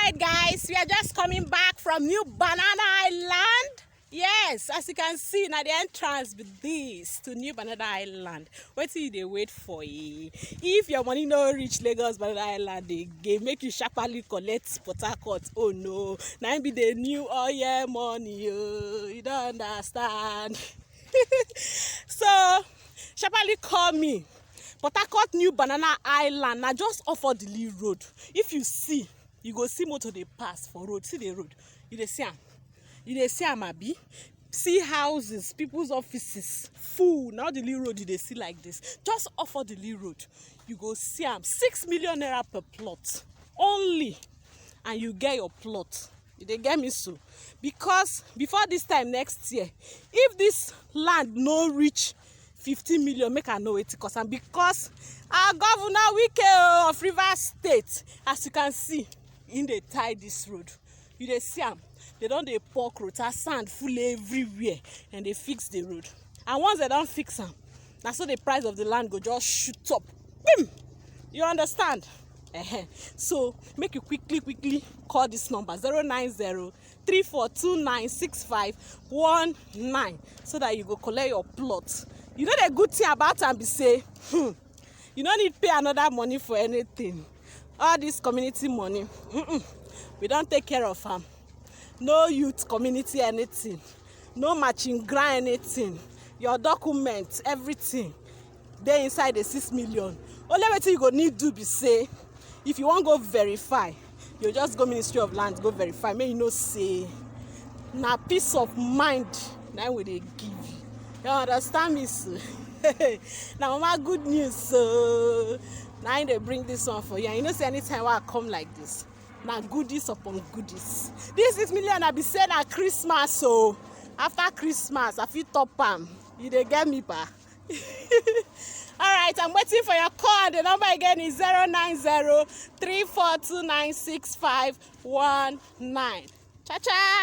Alright guys, we are just coming back from New Banana Island. Yes, as you can see now the entrance with this to New Banana Island. What till they wait for you? If your money no reach Lagos Banana Island, they make you sharply collect Port Harcourt. Oh no, now be the new oil money. Oh, you don't understand. So sharply call me. Port Harcourt New Banana Island. Now just off of the Lee Road. If you see, you go see motor they pass for road. See the road. You dey see am. You dey see am abi. See houses, people's offices full. Now the Lee Road you dey see like this. Just off of the Lee Road, you go see am. 6 million naira per plot only, and you get your plot. You dey get me so? Because before this time next year, if this land no reach 15 million, make I know it cause am, because our governor Wike of Rivers State, as you can see, in dey tie this road. You dey see am. They don dey pour crota sand full everywhere and they fix the road. And once they don fix am, na so the price of the land go just shoot up. Boom! You understand? So make you quickly call this number 090-3429-6519 so that you go collect your plot. You know the good thing about am be say, you no need pay another money for anything. All this community money, we don't take care of am. No youth community anything, no matching grant anything. Your documents, everything, they inside the 6 million. Only wetin you go need do be say, if you want go verify, you just go Ministry of Land, go verify. May you know say, na peace of mind na we dey give you. You understand me, sir? Now, mama, good news. So now they bring this one for you. And you know, say anytime I come like this, now goodies upon goodies. This 6 million I be saying at Christmas. So after Christmas, I feel top palm. You dey get me, pa? All right, I'm waiting for your call. The number again is 090-3429-6519. Cha cha.